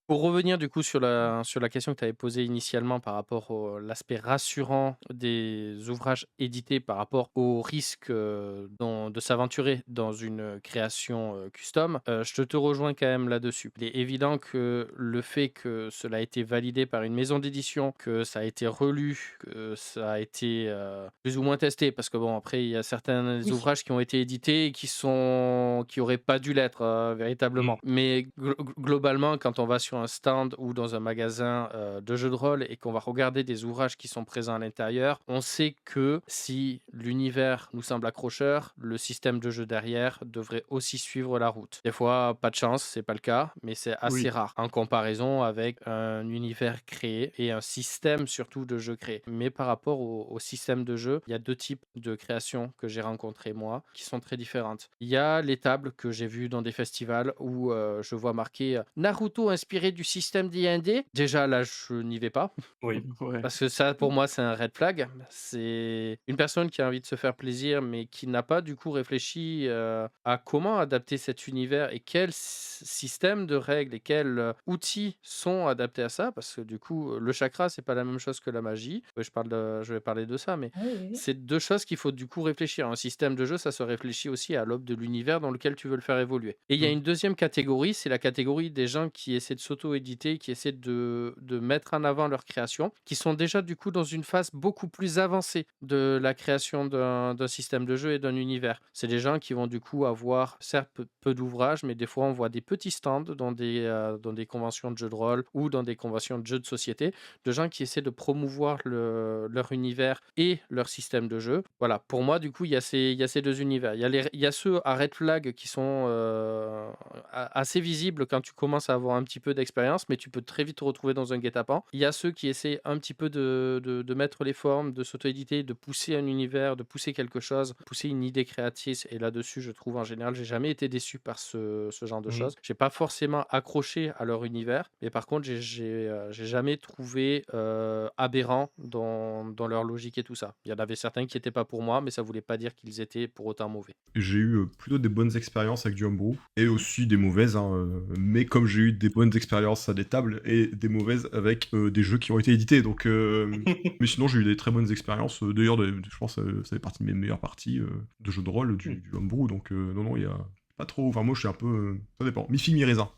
Pour revenir du coup sur la question que tu avais posée initialement par rapport au l'aspect rassurant des ouvrages édités par rapport au risque, de s'aventurer dans une création, custom, je te rejoins quand même là-dessus. Il est évident que le fait que cela a été validé par une maison d'édition, que ça a été relu, que ça a été, plus ou moins testé parce que bon après il y a certains Oui. ouvrages qui ont été édités et qui auraient pas dû l'être, véritablement. Mmh. Mais globalement, quand on va sur un stand ou dans un magasin, de jeux de rôle et qu'on va regarder des ouvrages qui sont présents à l'intérieur, on sait que si l'univers nous semble accrocheur, le système de jeu derrière devrait aussi suivre la route. Des fois, pas de chance, c'est pas le cas, mais c'est assez Oui. rare en comparaison avec un univers créé et un système surtout de jeu créé. Mais par rapport au système de jeu, il y a 2 types de créations que j'ai rencontrées moi, qui sont très différentes. Il y a les tables que j'ai vues dans des festivals où, je vois marqué, «Naruto inspiré du système D&D». Déjà là, je n'y vais pas. Oui. Ouais. Parce que ça, pour moi, c'est un red flag. C'est une personne qui a envie de se faire plaisir, mais qui n'a pas du coup réfléchi, à comment adapter cet univers et quel système de règles et quels, outils sont adaptés à ça. Parce que du coup, le chakra, c'est pas la même chose que la magie. Je vais parler de ça, mais Oui, oui, oui. c'est 2 choses qu'il faut du coup réfléchir. Un système de jeu, ça se réfléchit aussi à l'aube de l'univers dans lequel tu veux le faire évoluer. Et il y a Mmh. une deuxième catégorie, c'est la catégorie des gens qui essaient de s'auto-éditer, qui essaient de mettre en avant leur création, qui sont déjà du coup dans une phase beaucoup plus avancée de la création d'un système de jeu et d'un univers. C'est des gens qui vont du coup avoir certes peu d'ouvrages, mais des fois on voit des petits stands dans des conventions de jeux de rôle ou dans des conventions de jeux de société, de gens qui essaient de promouvoir leur univers et leur système de jeu. Voilà, pour moi, du coup, il y a ces 2 univers. Il y a ceux à red flag qui sont, assez visibles quand tu commences à avoir un petit peu d'expérience, mais tu peux très vite te retrouver dans un guet-apens. Il y a ceux qui essaient un petit peu de mettre les formes, de s'auto-éditer, de pousser un univers, de pousser quelque chose, pousser une idée créatrice et là-dessus, je trouve en général, j'ai jamais été déçu par ce genre de Mmh. choses. J'ai pas forcément accroché à leur univers, mais par contre, j'ai jamais trouvé, aberrant dans leur logique et tout ça. Il y en avait certains qui étaient pas pour moi, mais ça voulait pas dire qu'ils étaient pour autant mauvais. J'ai eu, plutôt des bonnes expériences avec du homebrew et aussi des mauvaises, hein, mais comme j'ai eu des bonnes expériences à des tables et des mauvaises avec, des jeux qui ont été édités donc mais sinon j'ai eu des très bonnes expériences, d'ailleurs je pense, ça fait partie de mes meilleures parties, de jeux de rôle, Mmh. du homebrew donc non, non, il y a pas trop enfin moi je suis un peu, ça dépend, mi-figue mi-raisin.